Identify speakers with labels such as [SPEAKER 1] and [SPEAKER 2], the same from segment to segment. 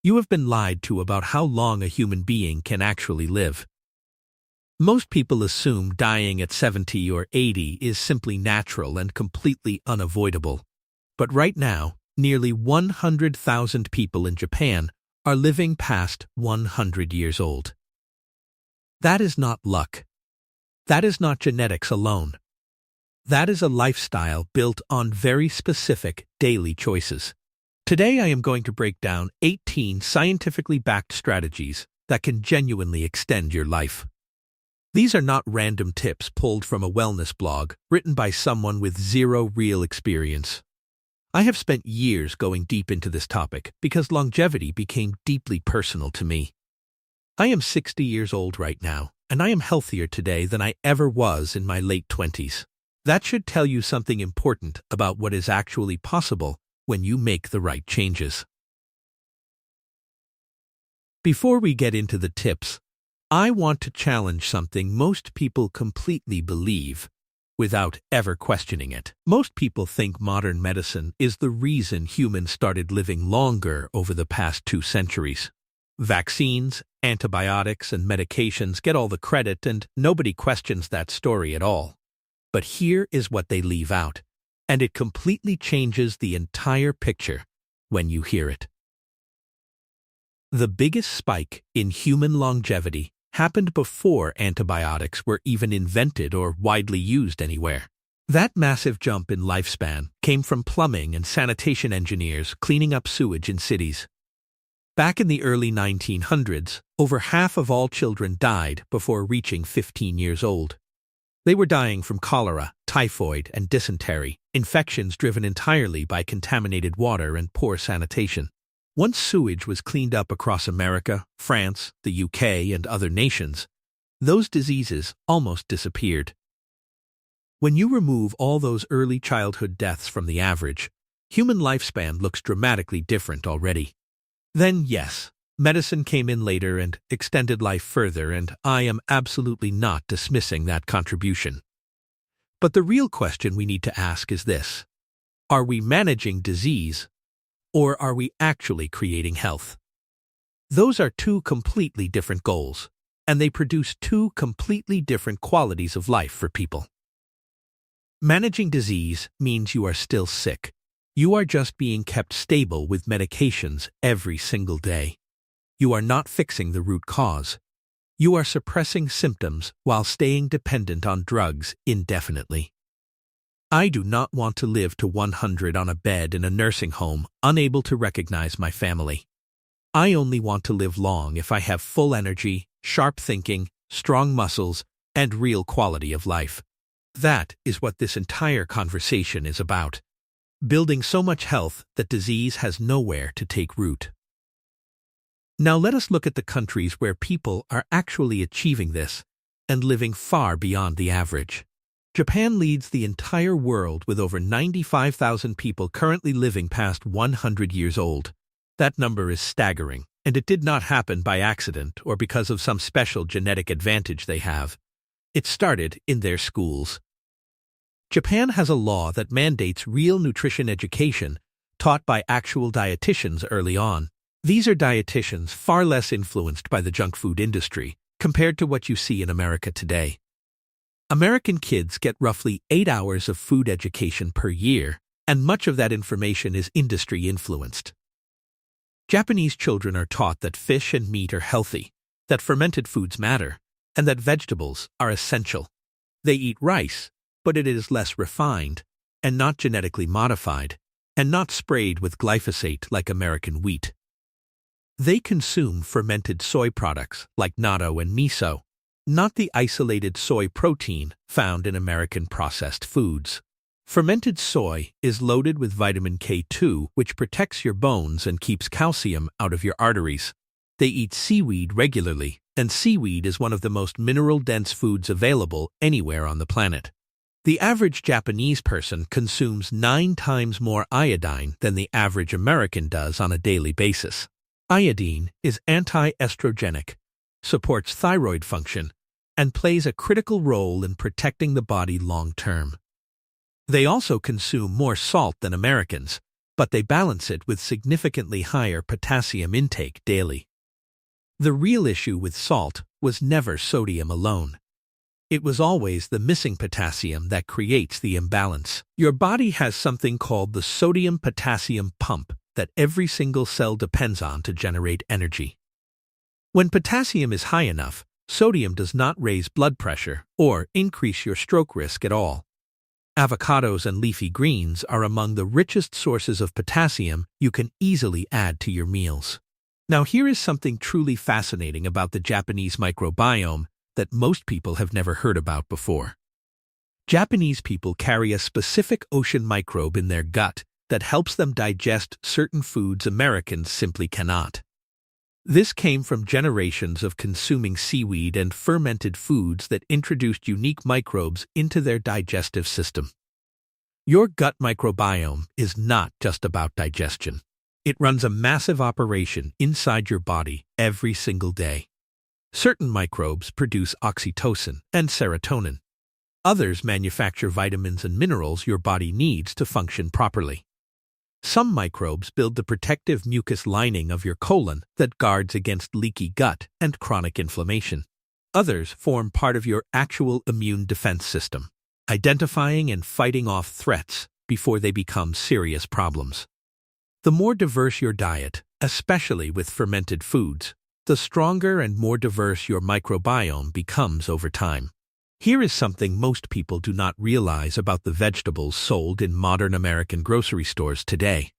[SPEAKER 1] You have been lied to about how long a human being can actually live. Most people assume dying at 70 or 80 is simply natural and completely unavoidable. But right now, nearly 100,000 people in Japan are living past 100 years old. That is not luck. That is not genetics alone. That is a lifestyle built on very specific daily choices. Today I am going to break down 18 scientifically backed strategies that can genuinely extend your life. These are not random tips pulled from a wellness blog written by someone with zero real experience. I have spent years going deep into this topic because longevity became deeply personal to me. I am 60 years old right now, and I am healthier today than I ever was in my late 20s. That should tell you something important about what is actually possible when you make the right changes. Before we get into the tips, I want to challenge something most people completely believe without ever questioning it. Most people think modern medicine is the reason humans started living longer over the past 2 centuries. Vaccines, antibiotics, and medications get all the credit, and nobody questions that story at all. But here is what they leave out, and it completely changes the entire picture when you hear it. The biggest spike in human longevity happened before antibiotics were even invented or widely used anywhere. That massive jump in lifespan came from plumbing and sanitation engineers cleaning up sewage in cities. Back in the early 1900s, over half of all children died before reaching 15 years old. They were dying from cholera, typhoid, and dysentery, infections driven entirely by contaminated water and poor sanitation. Once sewage was cleaned up across America, France, the UK, and other nations, those diseases almost disappeared. When you remove all those early childhood deaths from the average, human lifespan looks dramatically different already. Then, yes, medicine came in later and extended life further, and I am absolutely not dismissing that contribution. But the real question we need to ask is this: are we managing disease, or are we actually creating health? Those are 2 completely different goals, and they produce 2 completely different qualities of life for people. Managing disease means you are still sick. You are just being kept stable with medications every single day. You are not fixing the root cause. You are suppressing symptoms while staying dependent on drugs indefinitely. I do not want to live to 100 on a bed in a nursing home, unable to recognize my family. I only want to live long if I have full energy, sharp thinking, strong muscles, and real quality of life. That is what this entire conversation is about. Building so much health that disease has nowhere to take root. Now let us look at the countries where people are actually achieving this and living far beyond the average. Japan leads the entire world with over 95,000 people currently living past 100 years old. That number is staggering, and it did not happen by accident or because of some special genetic advantage they have. It started in their schools. Japan has a law that mandates real nutrition education taught by actual dietitians early on. These are dietitians far less influenced by the junk food industry compared to what you see in America today. American kids get roughly 8 hours of food education per year, and much of that information is industry influenced. Japanese children are taught that fish and meat are healthy, that fermented foods matter, and that vegetables are essential. They eat rice, but it is less refined, and not genetically modified, and not sprayed with glyphosate like American wheat. They consume fermented soy products like natto and miso, not the isolated soy protein found in American processed foods. Fermented soy is loaded with vitamin K2, which protects your bones and keeps calcium out of your arteries. They eat seaweed regularly, and seaweed is one of the most mineral-dense foods available anywhere on the planet. The average Japanese person consumes 9 times more iodine than the average American does on a daily basis. Iodine is anti-estrogenic, supports thyroid function, and plays a critical role in protecting the body long-term. They also consume more salt than Americans, but they balance it with significantly higher potassium intake daily. The real issue with salt was never sodium alone. It was always the missing potassium that creates the imbalance. Your body has something called the sodium-potassium pump that every single cell depends on to generate energy. When potassium is high enough, sodium does not raise blood pressure or increase your stroke risk at all. Avocados and leafy greens are among the richest sources of potassium you can easily add to your meals. Now here is something truly fascinating about the Japanese microbiome that most people have never heard about before. Japanese people carry a specific ocean microbe in their gut that helps them digest certain foods Americans simply cannot. This came from generations of consuming seaweed and fermented foods that introduced unique microbes into their digestive system. Your gut microbiome is not just about digestion. It runs a massive operation inside your body every single day. Certain microbes produce oxytocin and serotonin. Others manufacture vitamins and minerals your body needs to function properly. Some microbes build the protective mucus lining of your colon that guards against leaky gut and chronic inflammation. Others form part of your actual immune defense system, identifying and fighting off threats before they become serious problems. The more diverse your diet, especially with fermented foods, the stronger and more diverse your microbiome becomes over time. Here is something most people do not realize about the vegetables sold in modern American grocery stores today.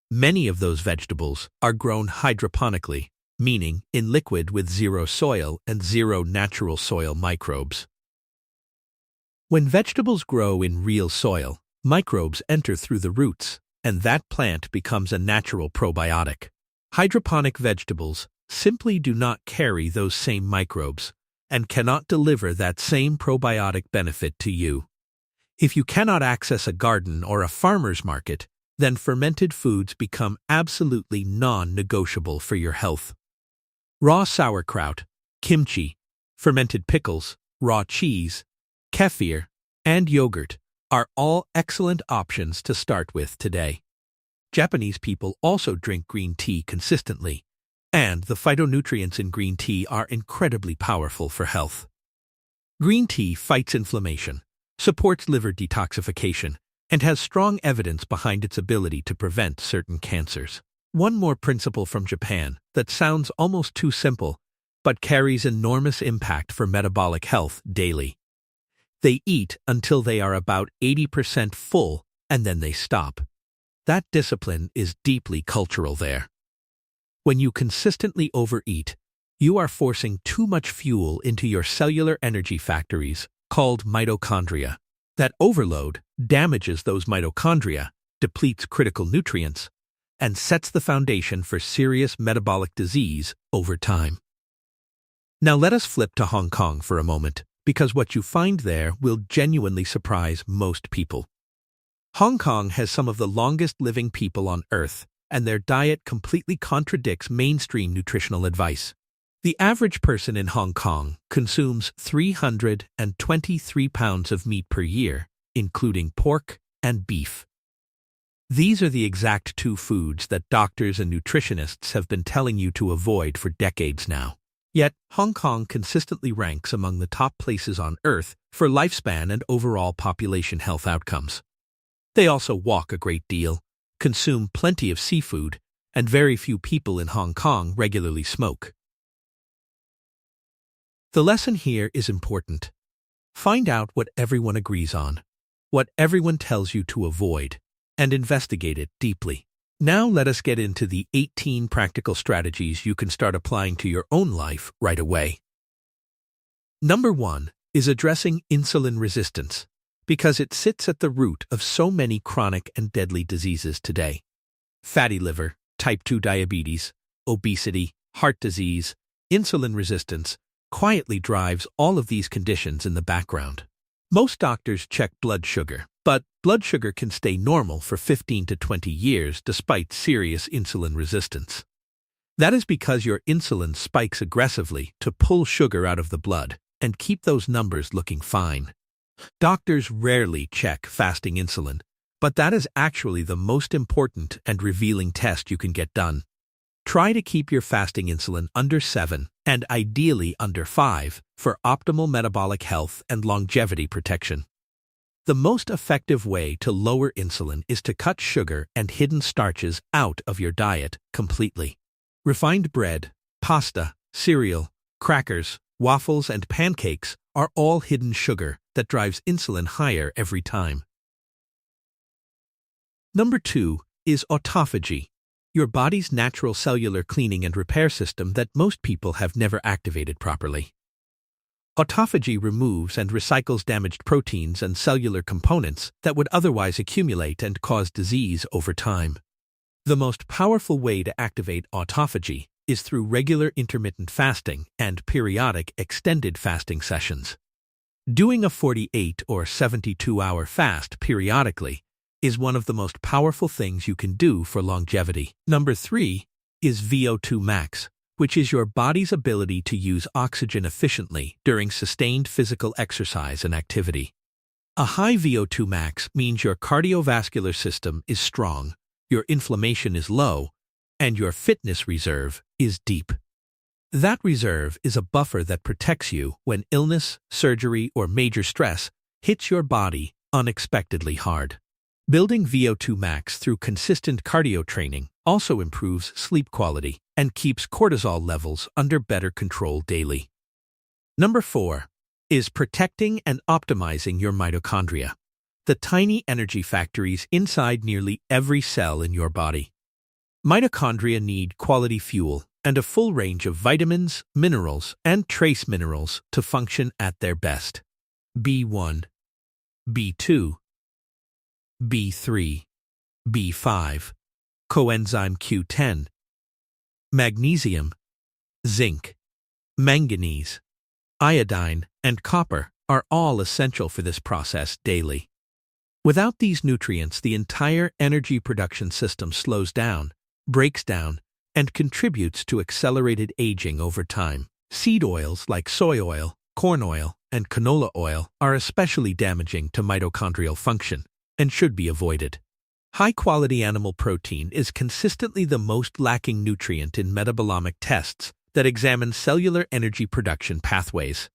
[SPEAKER 1] Many of those vegetables are grown hydroponically, meaning in liquid with zero soil and zero natural soil microbes. When vegetables grow in real soil, microbes enter through the roots, and that plant becomes a natural probiotic. Hydroponic vegetables simply do not carry those same microbes and cannot deliver that same probiotic benefit to you. If you cannot access a garden or a farmer's market, then fermented foods become absolutely non-negotiable for your health. Raw sauerkraut, kimchi, fermented pickles, raw cheese, kefir, and yogurt are all excellent options to start with today. Japanese people also drink green tea consistently, and the phytonutrients in green tea are incredibly powerful for health. Green tea fights inflammation, supports liver detoxification, and has strong evidence behind its ability to prevent certain cancers. One more principle from Japan that sounds almost too simple, but carries enormous impact for metabolic health daily. They eat until they are about 80% full, and then they stop. That discipline is deeply cultural there. When you consistently overeat, you are forcing too much fuel into your cellular energy factories, called mitochondria. That overload damages those mitochondria, depletes critical nutrients, and sets the foundation for serious metabolic disease over time. Now let us flip to Hong Kong for a moment, because what you find there will genuinely surprise most people. Hong Kong has some of the longest living people on Earth, and their diet completely contradicts mainstream nutritional advice. The average person in Hong Kong consumes 323 pounds of meat per year, including pork and beef. These are the exact two foods that doctors and nutritionists have been telling you to avoid for decades now. Yet, Hong Kong consistently ranks among the top places on Earth for lifespan and overall population health outcomes. They also walk a great deal, consume plenty of seafood, and very few people in Hong Kong regularly smoke. The lesson here is important. Find out what everyone agrees on, what everyone tells you to avoid, and investigate it deeply. Now let us get into the 18 practical strategies you can start applying to your own life right away. Number 1 is addressing insulin resistance, because it sits at the root of so many chronic and deadly diseases today. Fatty liver, type 2 diabetes, obesity, heart disease, insulin resistance quietly drives all of these conditions in the background. Most doctors check blood sugar, but blood sugar can stay normal for 15 to 20 years despite serious insulin resistance. That is because your insulin spikes aggressively to pull sugar out of the blood and keep those numbers looking fine. Doctors rarely check fasting insulin, But that is actually the most important and revealing test you can get done. Try to keep your fasting insulin under 7 and ideally under 5 for optimal metabolic health and longevity protection. The most effective way to lower insulin is to cut sugar and hidden starches out of your diet completely. Refined bread, pasta, cereal, crackers, waffles, and pancakes are all hidden sugar that drives insulin higher every time. Number 2 is autophagy, your body's natural cellular cleaning and repair system that most people have never activated properly. Autophagy removes and recycles damaged proteins and cellular components that would otherwise accumulate and cause disease over time. The most powerful way to activate autophagy is through regular intermittent fasting and periodic extended fasting sessions. Doing a 48 or 72-hour fast periodically is one of the most powerful things you can do for longevity. Number 3 is VO2 max, which is your body's ability to use oxygen efficiently during sustained physical exercise and activity. A high VO2 max means your cardiovascular system is strong, your inflammation is low, and your fitness reserve is deep. That reserve is a buffer that protects you when illness, surgery, or major stress hits your body unexpectedly hard. Building VO2 max through consistent cardio training also improves sleep quality and keeps cortisol levels under better control daily. Number 4 is protecting and optimizing your mitochondria, the tiny energy factories inside nearly every cell in your body. Mitochondria need quality fuel and a full range of vitamins, minerals, and trace minerals to function at their best. B1, B2, B3, B5, coenzyme Q10, magnesium, zinc, manganese, iodine, and copper are all essential for this process daily. Without these nutrients, the entire energy production system slows down, breaks down, and contributes to accelerated aging over time. Seed oils like soy oil, corn oil, and canola oil are especially damaging to mitochondrial function and should be avoided. High-quality animal protein is consistently the most lacking nutrient in metabolomic tests that examine cellular energy production pathways.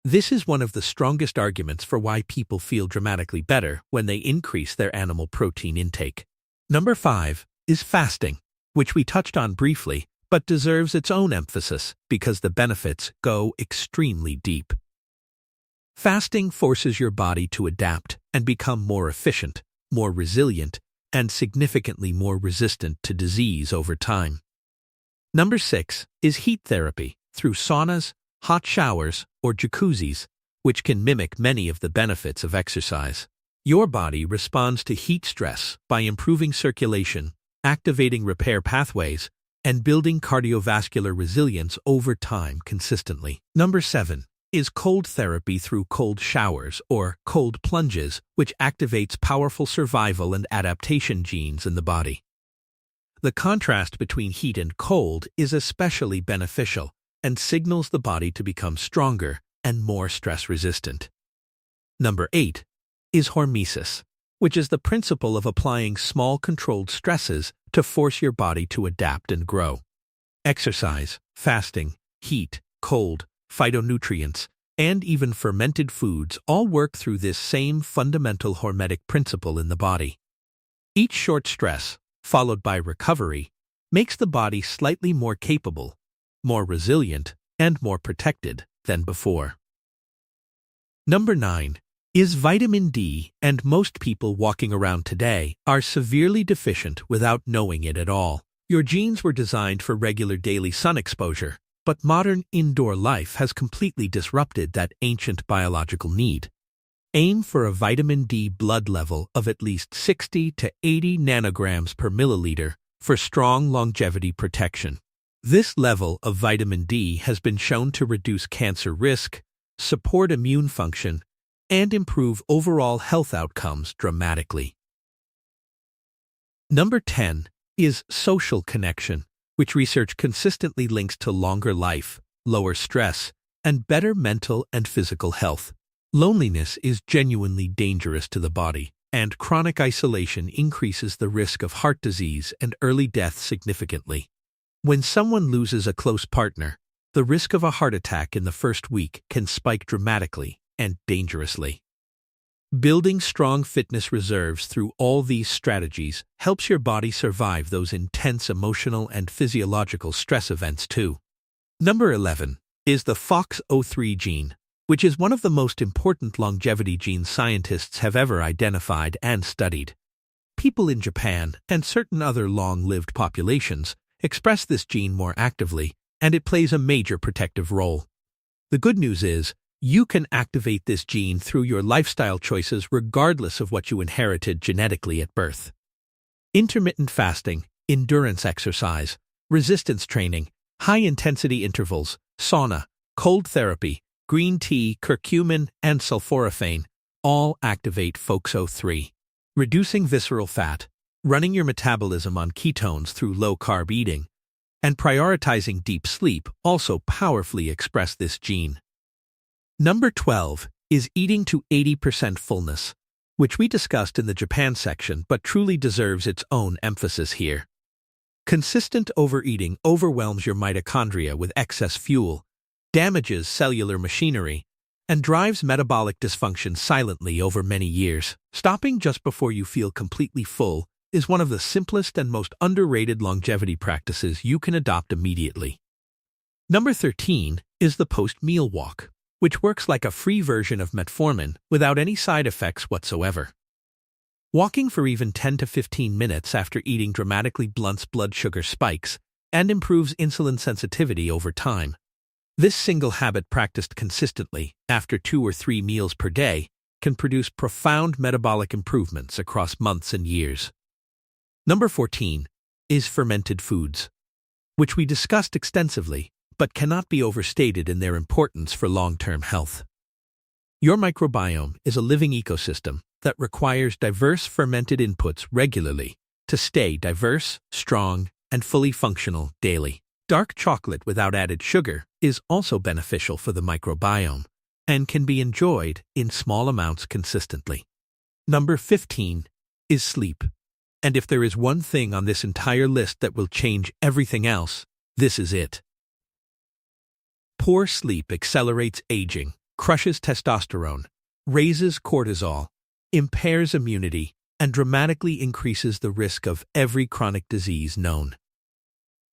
[SPEAKER 1] This is one of the strongest arguments for why people feel dramatically better when they increase their animal protein intake. Number 5 is fasting, which we touched on briefly, but deserves its own emphasis because the benefits go extremely deep. Fasting forces your body to adapt and become more efficient, more resilient, and significantly more resistant to disease over time. Number 6 is heat therapy through saunas, hot showers, or jacuzzis, which can mimic many of the benefits of exercise. Your body responds to heat stress by improving circulation, activating repair pathways, and building cardiovascular resilience over time consistently. Number 7 is cold therapy through cold showers or cold plunges, which activates powerful survival and adaptation genes in the body. The contrast between heat and cold is especially beneficial and signals the body to become stronger and more stress-resistant. Number 8 is hormesis, which is the principle of applying small controlled stresses to force your body to adapt and grow. Exercise, fasting, heat, cold, phytonutrients, and even fermented foods all work through this same fundamental hormetic principle in the body. Each short stress, followed by recovery, makes the body slightly more capable, more resilient, and more protected than before. Number 9 is vitamin D, and most people walking around today are severely deficient without knowing it at all. Your genes were designed for regular daily sun exposure, but modern indoor life has completely disrupted that ancient biological need. Aim for a vitamin D blood level of at least 60 to 80 nanograms per milliliter for strong longevity protection. This level of vitamin D has been shown to reduce cancer risk, support immune function, and improve overall health outcomes dramatically. Number 10 is social connection, which research consistently links to longer life, lower stress, and better mental and physical health. Loneliness is genuinely dangerous to the body, and chronic isolation increases the risk of heart disease and early death significantly. When someone loses a close partner, the risk of a heart attack in the first week can spike dramatically and dangerously. Building strong fitness reserves through all these strategies helps your body survive those intense emotional and physiological stress events too. Number 11 is the FOXO3 gene, which is one of the most important longevity genes scientists have ever identified and studied. People in Japan and certain other long-lived populations express this gene more actively, and it plays a major protective role. The good news is, you can activate this gene through your lifestyle choices regardless of what you inherited genetically at birth. Intermittent fasting, endurance exercise, resistance training, high-intensity intervals, sauna, cold therapy, green tea, curcumin, and sulforaphane all activate FOXO3. Reducing visceral fat, running your metabolism on ketones through low-carb eating, and prioritizing deep sleep also powerfully express this gene. Number 12 is eating to 80% fullness, which we discussed in the Japan section but truly deserves its own emphasis here. Consistent overeating overwhelms your mitochondria with excess fuel, damages cellular machinery, and drives metabolic dysfunction silently over many years. Stopping just before you feel completely full is one of the simplest and most underrated longevity practices you can adopt immediately. Number 13 is the post-meal walk, which works like a free version of metformin without any side effects whatsoever. Walking for even 10 to 15 minutes after eating dramatically blunts blood sugar spikes and improves insulin sensitivity over time. This single habit practiced consistently after 2 or 3 meals per day can produce profound metabolic improvements across months and years. Number 14 is fermented foods, which we discussed extensively but cannot be overstated in their importance for long-term health. Your microbiome is a living ecosystem that requires diverse fermented inputs regularly to stay diverse, strong, and fully functional daily. Dark chocolate without added sugar is also beneficial for the microbiome and can be enjoyed in small amounts consistently. Number 15 is sleep. And if there is one thing on this entire list that will change everything else, this is it. Poor sleep accelerates aging, crushes testosterone, raises cortisol, impairs immunity, and dramatically increases the risk of every chronic disease known.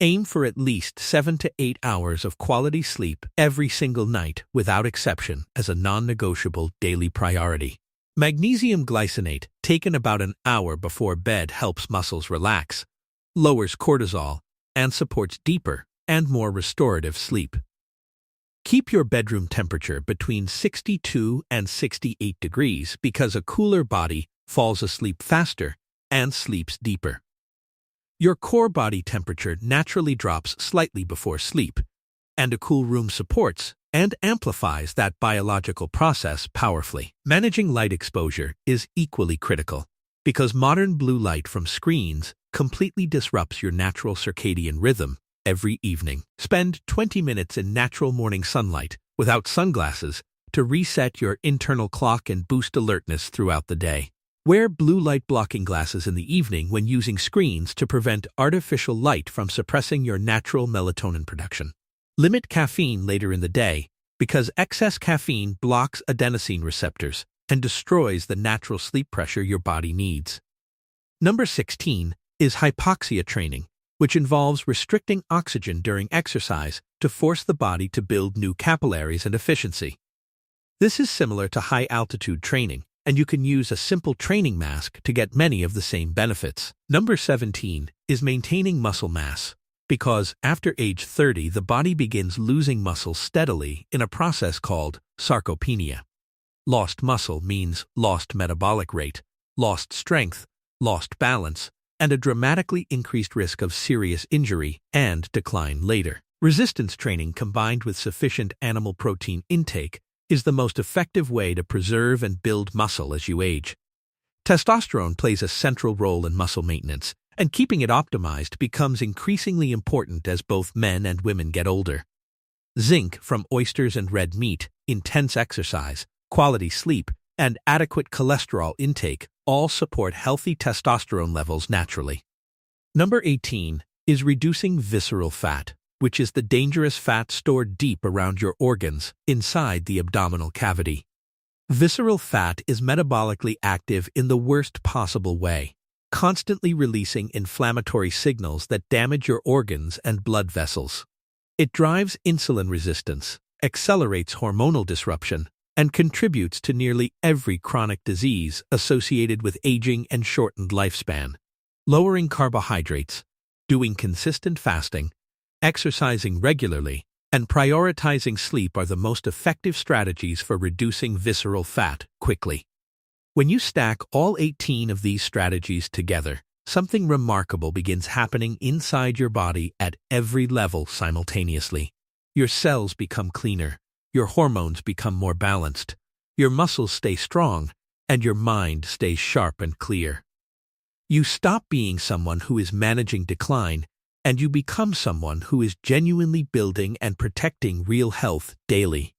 [SPEAKER 1] Aim for at least 7 to 8 hours of quality sleep every single night without exception as a non-negotiable daily priority. Magnesium glycinate taken about an hour before bed helps muscles relax, lowers cortisol, and supports deeper and more restorative sleep. Keep your bedroom temperature between 62 and 68 degrees because a cooler body falls asleep faster and sleeps deeper. Your core body temperature naturally drops slightly before sleep, and a cool room supports and amplifies that biological process powerfully. Managing light exposure is equally critical because modern blue light from screens completely disrupts your natural circadian rhythm every evening. Spend 20 minutes in natural morning sunlight without sunglasses to reset your internal clock and boost alertness throughout the day. Wear blue light blocking glasses in the evening when using screens to prevent artificial light from suppressing your natural melatonin production. Limit caffeine later in the day because excess caffeine blocks adenosine receptors and destroys the natural sleep pressure your body needs. Number 16 is hypoxia training, which involves restricting oxygen during exercise to force the body to build new capillaries and efficiency. This is similar to high-altitude training, and you can use a simple training mask to get many of the same benefits. Number 17 is maintaining muscle mass, because after age 30 the body begins losing muscle steadily in a process called sarcopenia. Lost muscle means lost metabolic rate, lost strength, lost balance, and a dramatically increased risk of serious injury and decline later. Resistance training combined with sufficient animal protein intake is the most effective way to preserve and build muscle as you age. Testosterone plays a central role in muscle maintenance, and keeping it optimized becomes increasingly important as both men and women get older. Zinc from oysters and red meat, intense exercise, quality sleep, and adequate cholesterol intake all support healthy testosterone levels naturally. Number 18 is reducing visceral fat, which is the dangerous fat stored deep around your organs inside the abdominal cavity. Visceral fat is metabolically active in the worst possible way, constantly releasing inflammatory signals that damage your organs and blood vessels. It drives insulin resistance, accelerates hormonal disruption, and contributes to nearly every chronic disease associated with aging and shortened lifespan. Lowering carbohydrates, doing consistent fasting, exercising regularly, and prioritizing sleep are the most effective strategies for reducing visceral fat quickly. When you stack all 18 of these strategies together, something remarkable begins happening inside your body at every level simultaneously. Your cells become cleaner, your hormones become more balanced, your muscles stay strong, and your mind stays sharp and clear. You stop being someone who is managing decline, and you become someone who is genuinely building and protecting real health daily.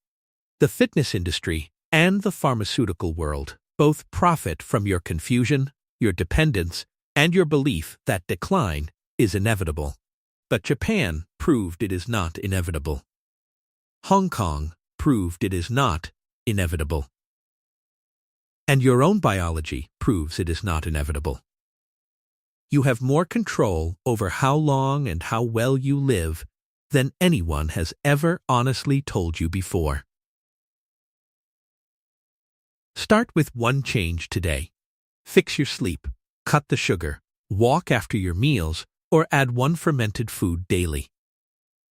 [SPEAKER 1] The fitness industry and the pharmaceutical world both profit from your confusion, your dependence, and your belief that decline is inevitable. But Japan proved it is not inevitable. Hong Kong proved it is not inevitable. And your own biology proves it is not inevitable. You have more control over how long and how well you live than anyone has ever honestly told you before. Start with one change today. Fix your sleep, cut the sugar, walk after your meals, or add one fermented food daily.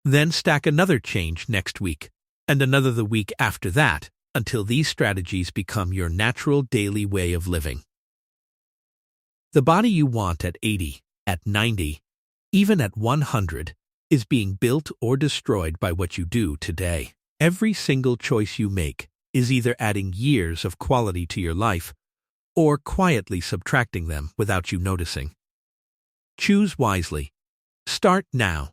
[SPEAKER 1] Then stack another change next week, and another the week after that, until these strategies become your natural daily way of living. The body you want at 80, at 90, even at 100, is being built or destroyed by what you do today. Every single choice you make is either adding years of quality to your life or quietly subtracting them without you noticing. Choose wisely. Start now,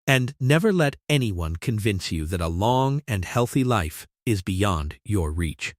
[SPEAKER 1] and never let anyone convince you that a long and healthy life is beyond your reach.